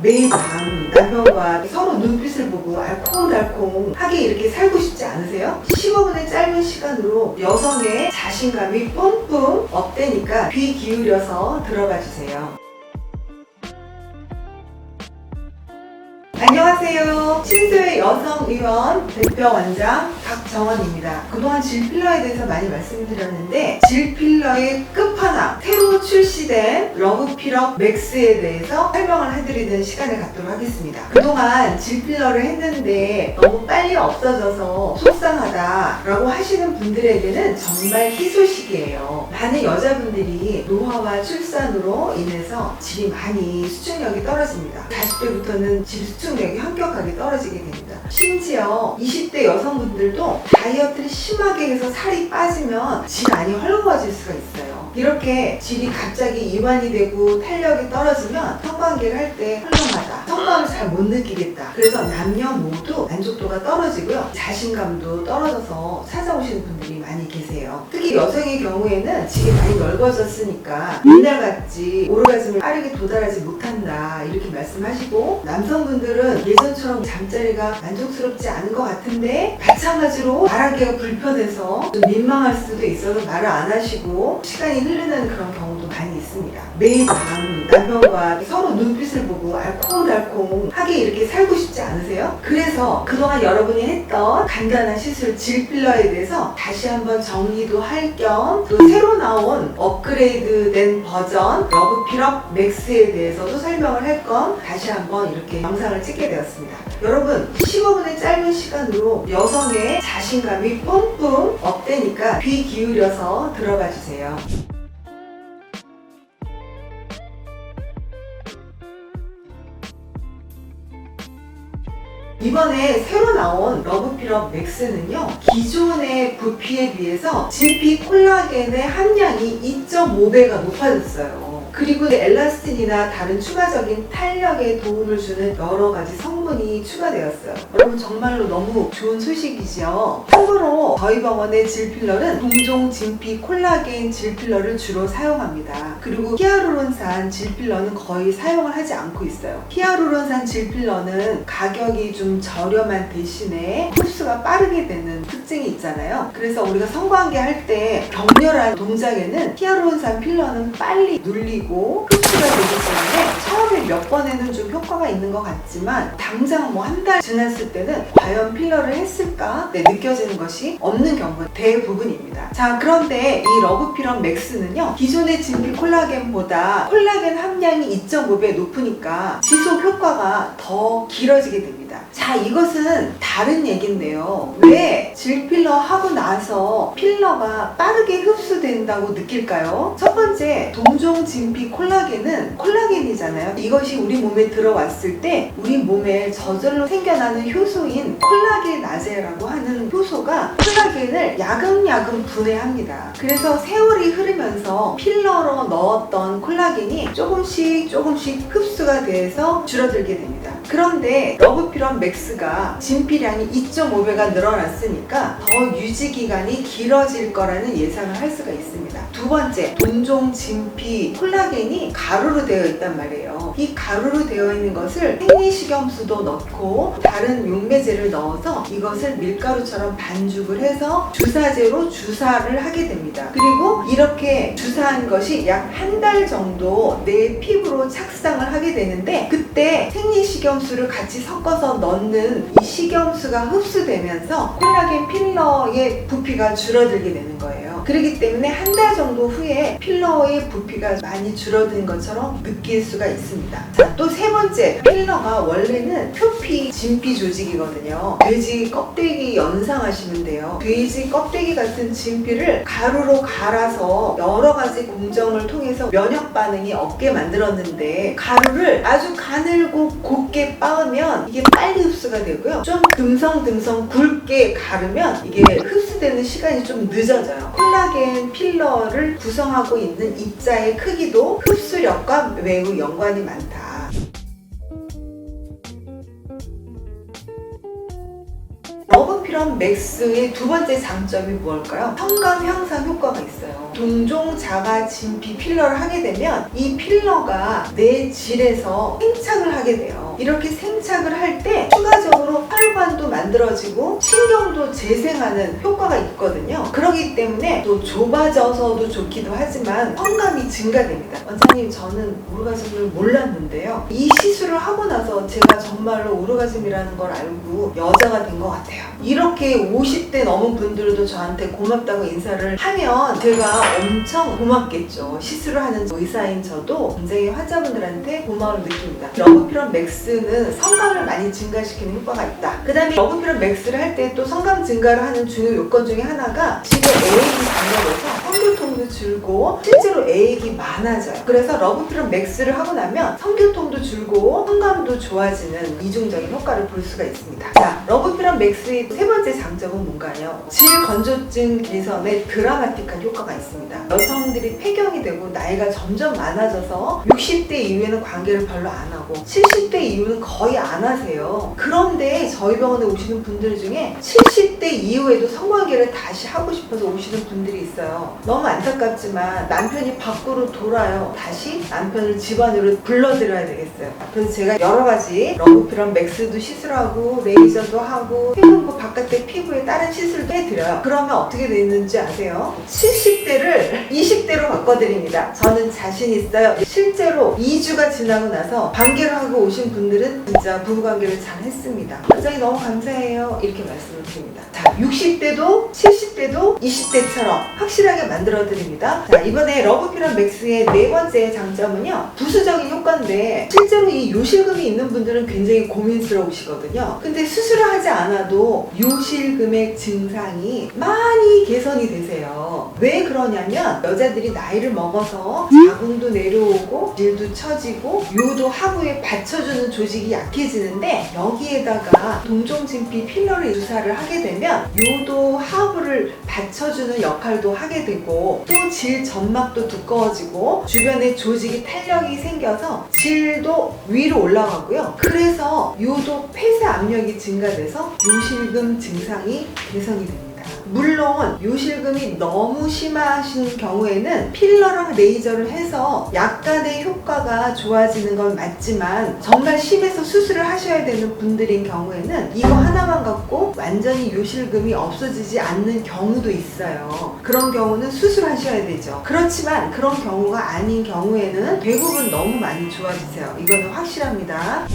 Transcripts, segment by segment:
매일 밤 남편과 서로 눈빛을 보고 알콩달콩하게 이렇게 살고 싶지 않으세요? 15분의 짧은 시간으로 여성의 자신감이 뿜뿜 업되니까 귀 기울여서 들어봐 주세요. 안녕하세요. 신소의 여성의원 대표원장 박정원입니다. 그동안 질필러에 대해서 많이 말씀드렸는데 질필러의 끝판왕 새로 출시된 러브필업 맥스에 대해서 설명을 해드리는 시간을 갖도록 하겠습니다. 그동안 질필러를 했는데 너무 빨리 없어져서 속상하다라고 하시는 분들에게는 정말 희소식이에요. 많은 여자분들이 노화와 출산으로 인해서 질이 많이 수축력이 떨어집니다. 40대부터는 질 수축력이 현격하게 떨어지게 됩니다. 심지어 20대 여성분들도 다이어트를 심하게 해서 살이 빠지면 질환이 헐거워질 수가 있어요. 이렇게 질이 갑자기 이완이 되고 탄력이 떨어지면 성관계를 할 때 헐렁하다, 성감을 잘 못 느끼겠다, 그래서 남녀 모두 만족도가 떨어지고요, 자신감도 떨어져서 찾아오시는 분들이 많이 계세요. 특히 여성의 경우에는 질이 많이 넓어졌으니까 옛날같이 오르가즘을 빠르게 도달하지 못한다 이렇게 말씀하시고, 남성분들은 예전처럼 잠자리가 만족스럽지 않은 것 같은데 마찬가지로 말하기가 불편해서 좀 민망할 수도 있어서 말을 안 하시고 시간이 흐르는 그런 경우도 많이 있습니다. 매일 밤 남편과 서로 눈빛을 보고 알콩달콩하게 이렇게 살고 싶지 않으세요? 그래서 그동안 여러분이 했던 간단한 시술 질필러에 대해서 다시 한번 정리도 할 겸 또 새로 나온 업그레이드된 버전 러브필업 맥스에 대해서도 설명을 할 겸 다시 한번 이렇게 영상을 찍게 되었습니다. 여러분, 15분의 짧은 시간으로 여성의 자신감이 뿜뿜 업되니까 귀 기울여서 들어봐 주세요. 이번에 새로 나온 러브필업 맥스는요, 기존의 부피에 비해서 진피 콜라겐의 함량이 2.5배가 높아졌어요. 그리고 엘라스틴이나 다른 추가적인 탄력에 도움을 주는 여러 가지 성분이 추가되었어요. 여러분, 정말로 너무 좋은 소식이죠. 참고로 저희 병원의 질필러는 동종 진피 콜라겐 질필러를 주로 사용합니다. 그리고 히아루론산 질필러는 거의 사용을 하지 않고 있어요. 히아루론산 질필러는 가격이 좀 저렴한 대신에 흡수가 빠르게 되는 특징이 있잖아요. 그래서 우리가 성관계 할 때 격렬한 동작에는 히아루론산 필러는 빨리 눌리고 흡수가 되기 때문에 처음에 몇 번에는 좀 효과가 있는 것 같지만 당장 뭐 한 달 지났을 때는 과연 필러를 했을까 느껴지는 것이 없는 경우가 대부분입니다. 자, 그런데 이 러브필업 맥스는요, 기존의 진피 콜라겐보다 콜라겐 함량이 2.5배 높으니까 지속 효과가 더 길어지게 됩니다. 자, 이것은 다른 얘기인데요. 왜 질필러 하고 나서 필러가 빠르게 흡수된다고 느낄까요? 첫 번째, 동종 진피 콜라겐은 콜라겐이잖아요. 이것이 우리 몸에 들어왔을 때 우리 몸에 저절로 생겨나는 효소인 콜라겐아제라고 하는 효소가 콜라겐을 야금야금 분해합니다. 그래서 세월이 흐르면서 필러로 넣었던 콜라겐이 조금씩 흡수가 돼서 줄어들게 됩니다. 그런데 러브필업 맥스가 진피량이 2.5배가 늘어났으니까 더 유지기간이 길어질 거라는 예상을 할 수가 있습니다. 두 번째, 동종 진피 콜라겐이 가루로 되어 있단 말이에요. 이 가루로 되어 있는 것을 생리식염수도 넣고 다른 용매제를 넣어서 이것을 밀가루처럼 반죽을 해서 주사제로 주사를 하게 됩니다. 그리고 이렇게 주사한 것이 약 한 달 정도 내 피부로 착상을 하게 되는데, 그때 생리식염수를 같이 섞어서 넣는 이 식염수가 흡수되면서 콜라겐 필러의 부피가 줄어들게 되는 거예요. 그렇기 때문에 한 달 정도 후에 필러의 부피가 많이 줄어든 것처럼 느낄 수가 있습니다. 자, 또 세 번째, 필러가 원래는 표피 진피 조직이거든요. 돼지 껍데기 연상하시면 돼요. 돼지 껍데기 같은 진피를 가루로 갈아서 여러 가지 공정을 통해서 면역 반응이 없게 만들었는데, 가루를 아주 가늘고 곱게 빻으면 이게 빨리 흡수가 되고요, 좀 듬성듬성 굵게 가르면 이게 흡수되는 시간이 좀 늦어져요. 콜라겐 필러를 구성하고 있는 입자의 크기도 흡수력과 매우 연관이 많다. 러브 러브필업 맥스의 두 번째 장점이 뭘까요? 성감 향상 효과가 있어요. 동종 자가 진피 필러를 하게 되면 이 필러가 내 질에서 생착을 하게 돼요. 이렇게 생착을 할 때 추가적으로 혈관도 만들어지고 신경도 재생하는 효과가 있거든요. 그렇기 때문에 또 좁아져서도 좋기도 하지만 성감이 증가됩니다. 원장님, 저는 오르가즘을 몰랐는데요. 이 시술을 하고 나서 제가 정말로 오르가즘이라는 걸 알고 여자가 된 것 같아요. 이렇게 50대 넘은 분들도 저한테 고맙다고 인사를 하면 제가 엄청 고맙겠죠. 시술을 하는 의사인 저도 굉장히 환자분들한테 고마움을 느낍니다. 러브필업 맥스는 성감을 많이 증가시키는 효과가 있다. 그 다음에 러브필업 맥스를 할 때 또 성감 증가를 하는 중요 요건 중에 하나가 집에 애액이 증가돼서 성교통도 줄고 실제로 애액이 많아져요. 그래서 러브필업 맥스를 하고 나면 성교통도 줄고 성감도 좋아지는 이중적인 효과를 볼 수가 있습니다. 자, 러브필업 맥스의 세 번째 장점은 뭔가요? 질 건조증 개선에 드라마틱한 효과가 있습니다. 여성들이 폐경이 되고 나이가 점점 많아져서 60대 이후에는 관계를 별로 안 하고 70대 이후는 거의 안 하세요. 그런데 저희 병원에 오시는 분들 중에 70대 이후에도 성관계를 다시 하고 싶어서 오시는 분들이 있어요. 너무 안타깝지만 남편이 밖으로 돌아요. 다시 남편을 집 안으로 불러들여야 되겠어요. 그래서 제가 여러 가지 러브필업 맥스도 시술하고 레이저도 하고 폐경부 바깥에 피부에 다른 시술도 해드려요. 그러면 어떻게 되는지 아세요? 70대를 20대로 바꿔드립니다. 저는 자신 있어요. 실제로 2주가 지나고 나서 관계를 하고 오신 분들은 진짜 부부관계를 잘 했습니다. 원장님 너무 감사해요. 이렇게 말씀을 드립니다. 자, 60대도 70대도 20대처럼 확실하게 만들어드립니다. 자, 이번에 러브필업 맥스의 네 번째 장점은요, 부수적인 효과인데 실제로 이 요실금이 있는 분들은 굉장히 고민스러우시거든요. 근데 수술을 하지 않아도 요실금의 증상이 많이 개선이 되세요. 왜 그러냐면 여자들이 나이를 먹어서 자궁도 내려오고 질도 처지고 요도 하부에 받쳐주는 조직이 약해지는데 여기에다가 동종진피 필러를 주사를 하게 되면 요도 하부를 받쳐주는 역할도 하게 되고 또 질 점막도 두꺼워지고 주변에 조직이 탄력이 생겨서 질도 위로 올라가고요. 그래서 요도 폐쇄 압력이 증가돼서 요실금 증상이 개선이 됩니다. 물론 요실금이 너무 심하신 경우에는 필러랑 레이저를 해서 약간의 효과가 좋아지는 건 맞지만 정말 심해서 수술을 하셔야 되는 분들인 경우에는 이거 하나만 갖고 완전히 요실금이 없어지지 않는 경우도 있어요. 그런 경우는 수술하셔야 되죠. 그렇지만 그런 경우가 아닌 경우에는 대부분 너무 많이 좋아지세요. 이거는 확실합니다.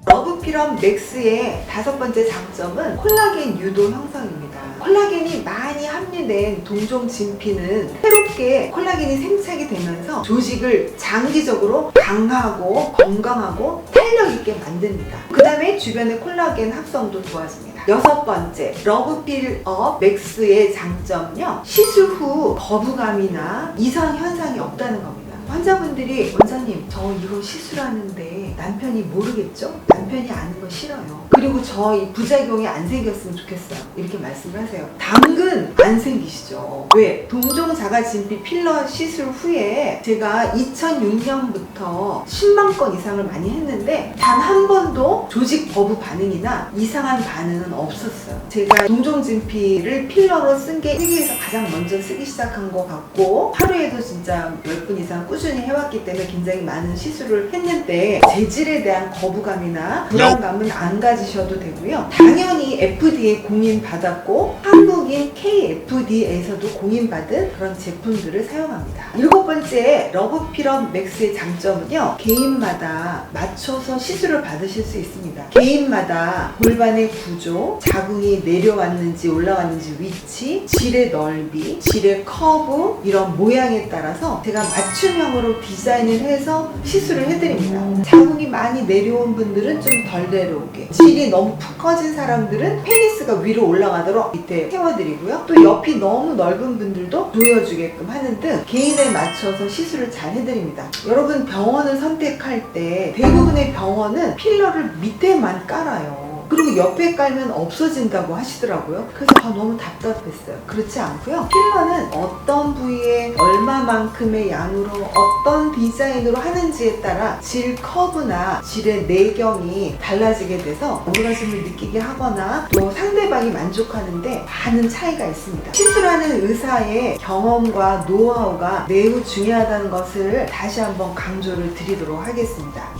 러브필업 맥스의 다섯 번째 장점은 콜라겐 유도 형성입니다. 콜라겐이 많이 함유된 동종 진피는 새롭게 콜라겐이 생착이 되면서 조직을 장기적으로 강하고 건강하고 탄력 있게 만듭니다. 그 다음에 주변의 콜라겐 합성도 도와줍니다. 여섯 번째, 러브필업 맥스의 장점은요, 시술 후 거부감이나 이상 현상이 없다는 겁니다. 환자분들이 원장님 저 이거 시술하는데 남편이 모르겠죠? 남편이 아는 거 싫어요. 그리고 저 이 부작용이 안 생겼으면 좋겠어요. 이렇게 말씀을 하세요. 당근 안 생기시죠? 왜? 동종자가진피 필러 시술 후에 제가 2006년부터 10만 건 이상을 많이 했는데 단 한 번도 조직 거부 반응이나 이상한 반응은 없었어요. 제가 동종진피를 필러로 쓴 게 세계에서 가장 먼저 쓰기 시작한 것 같고 하루에도 진짜 10분 이상 꾸준히 해왔기 때문에 굉장히 많은 시술을 했는데 재질에 대한 거부감이나 불안감은 안 가지셔도 되고요. 당연히 FDA 공인받았고 한국인 KFD에서도 공인받은 그런 제품들을 사용합니다. 일곱 번째, 러브필업 맥스의 장점은요, 개인마다 맞춰서 시술을 받으실 수 있습니다. 개인마다 골반의 구조, 자궁이 내려왔는지 올라왔는지 위치, 질의 넓이, 질의 커브 이런 모양에 따라서 제가 맞춤형으로 디자인을 해서 시술을 해드립니다. 자궁이 많이 내려온 분들은 좀 덜 내려오게, 질이 너무 푹 커진 사람들은 페니스가 위로 올라가도록 밑에 세워드리고요. 또 옆이 너무 넓은 분들도 조여주게끔 하는 등 개인에 맞춰서 시술을 잘 해드립니다. 여러분 병원을 선택할 때 대부분의 병원은 필러를 밑에만 깔아요. 그리고 옆에 깔면 없어진다고 하시더라고요. 그래서 너무 답답했어요. 그렇지 않고요. 필러는 어떤 부위에 얼마만큼의 양으로 어떤 디자인으로 하는지에 따라 질 커브나 질의 내경이 달라지게 돼서 오르가즘을 느끼게 하거나 또 상대방이 만족하는데 많은 차이가 있습니다. 시술하는 의사의 경험과 노하우가 매우 중요하다는 것을 다시 한번 강조를 드리도록 하겠습니다.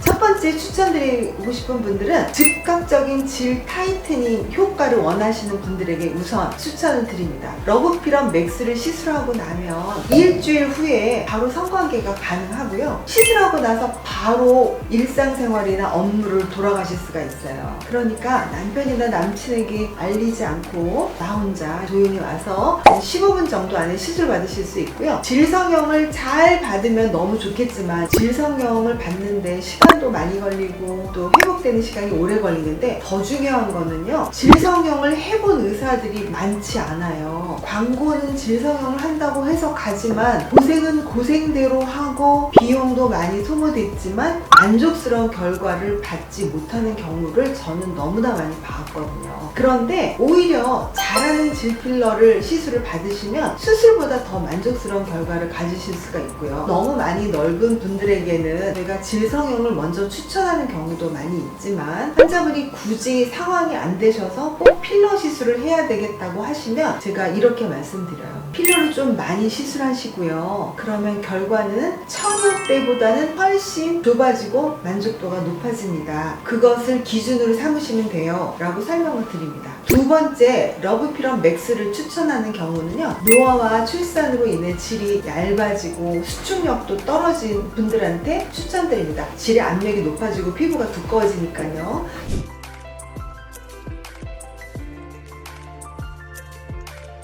첫 번째 추천드리고 싶은 분들은 즉각적인 질 타이트닝 효과를 원하시는 분들에게 우선 추천을 드립니다. 러브피럼 맥스를 시술하고 나면 일주일 후에 바로 성관계가 가능하고요. 시술하고 나서 바로 일상생활이나 업무를 돌아가실 수가 있어요. 그러니까 남편이나 남친에게 알리지 않고 나 혼자 조용히 와서 15분 정도 안에 시술 받으실 수 있고요. 질성형을 잘 받으면 너무 좋겠지만 질성형을 받는데 시간도 많이 걸리고 또 회복되는 시간이 오래 걸리는데 더 중요한 거는요, 질성형을 해본 의사들이 많지 않아요. 광고는 질성형을 한다고 해서 가지만 고생은 고생대로 하고 비용도 많이 소모됐지만 만족스러운 결과를 받지 못하는 경우를 저는 너무나 많이 봤거든요. 그런데 오히려 잘하는 질필러를 시술을 받으시면 수술보다 더 만족스러운 결과를 가지실 수가 있고요. 너무 많이 넓은 분들에게는 제가 질성형을 먼저 추천하는 경우도 많이 있지만 환자분이 굳이 상황이 안 되셔서 꼭 필러 시술을 해야 되겠다고 하시면 제가 이렇게 말씀드려요. 필러를 좀 많이 시술하시고요. 그러면 결과는 청력 때보다는 훨씬 좁아지고 만족도가 높아집니다. 그것을 기준으로 삼으시면 돼요 라고 설명을 드립니다. 두 번째, 러브피럼 맥스를 추천하는 경우는요, 노화와 출산으로 인해 질이 얇아지고 수축력도 떨어진 분들한테 추천드립니다. 질의 압력이 높아지고 피부가 두꺼워지니까요.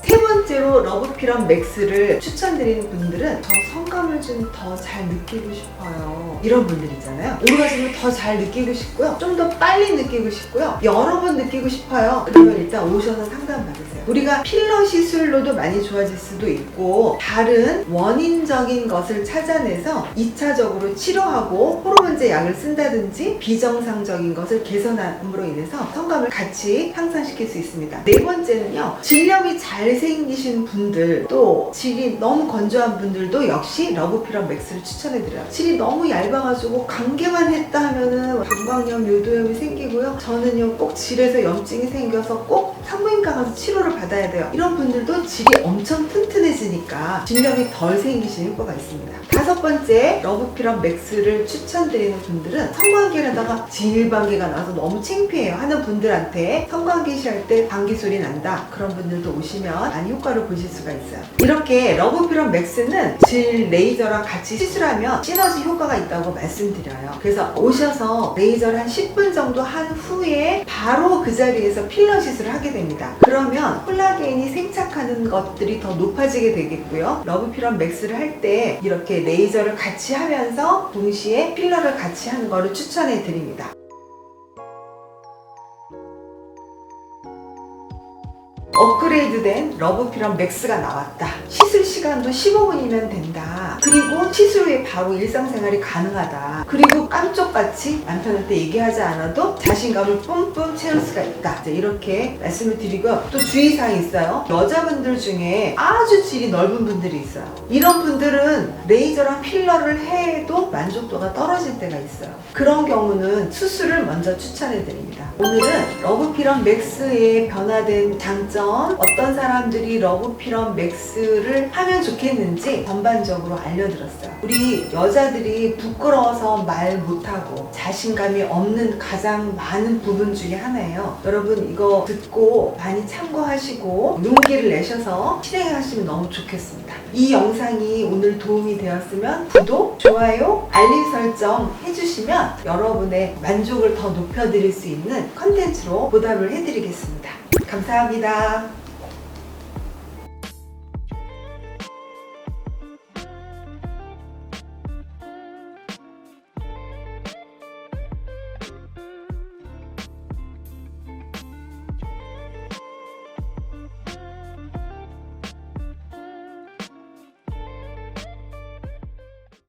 세 번째로 러브피럼 맥스를 추천드리는 분들은 저 성감을 좀 더 잘 느끼고 싶어요. 이런 분들 있잖아요. 오르가즘을 더 잘 느끼고 싶고요. 좀 더 빨리 느끼고 싶고요. 여러 번 느끼고 싶어요. 그러면 일단 오셔서 상담 받으세요. 우리가 필러 시술로도 많이 좋아질 수도 있고 다른 원인적인 것을 찾아내서 2차적으로 치료하고 호르몬제 약을 쓴다든지 비정상적인 것을 개선함으로 인해서 성감을 같이 향상시킬 수 있습니다. 네 번째는요, 질염이 잘 생기신 분들 또 질이 너무 건조한 분들도 역시 러브피럼 맥스를 추천해드려요. 질이 너무 얇아가지고 감기만 했다 하면은 방광염, 요도염이 생기고요. 저는요 꼭 질에서 염증이 생겨서 꼭 산부인과 가서 치료를 받아야 돼요. 이런 분들도 질이 엄청 튼튼해지니까 질염이 덜 생기시는 효과가 있습니다. 다섯 번째, 러브피럼 맥스를 추천드리는 분들은 성관계를 하다가 질방귀가 나서 너무 창피해요 하는 분들한테 성관계 시할 때 방귀 소리 난다, 그런 분들도 오시면 많이 효과를 보실 수가 있어요. 이렇게 러브피럼 맥스는 질 레이저랑 같이 시술하면 시너지 효과가 있다고 말씀드려요. 그래서 오셔서 레이저를 한 10분 정도 한 후에 바로 그 자리에서 필러 시술을 하게 됩니다. 그러면 콜라겐이 생착하는 것들이 더 높아지게 되겠고요. 러브피럼 맥스를 할 때 이렇게 레이저를 같이 하면서 동시에 필러를 같이 하는 거를 추천해 드립니다. 업그레이드된 러브피럼 맥스가 나왔다. 시술 시간도 15분이면 된다. 그리고 시술 후에 바로 일상생활이 가능하다. 그리고 깜짝같이 남편한테 얘기하지 않아도 자신감을 뿜뿜 채울 수가 있다. 이렇게 말씀을 드리고요. 또 주의사항이 있어요. 여자분들 중에 아주 질이 넓은 분들이 있어요. 이런 분들은 레이저랑 필러를 해도 만족도가 떨어질 때가 있어요. 그런 경우는 수술을 먼저 추천해 드립니다. 오늘은 러브피럼 맥스의 변화된 장점, 어떤 사람들이 러브피럼 맥스를 하면 좋겠는지 전반적으로 알려드렸어요. 우리 여자들이 부끄러워서 말 못하고 자신감이 없는 가장 많은 부분 중에 하나예요. 여러분 이거 듣고 많이 참고하시고 용기를 내셔서 실행하시면 너무 좋겠습니다. 이 영상이 오늘 도움이 되었으면 구독, 좋아요, 알림 설정 해주시면 여러분의 만족을 더 높여드릴 수 있는 컨텐츠로 보답을 해드리겠습니다. 감사합니다.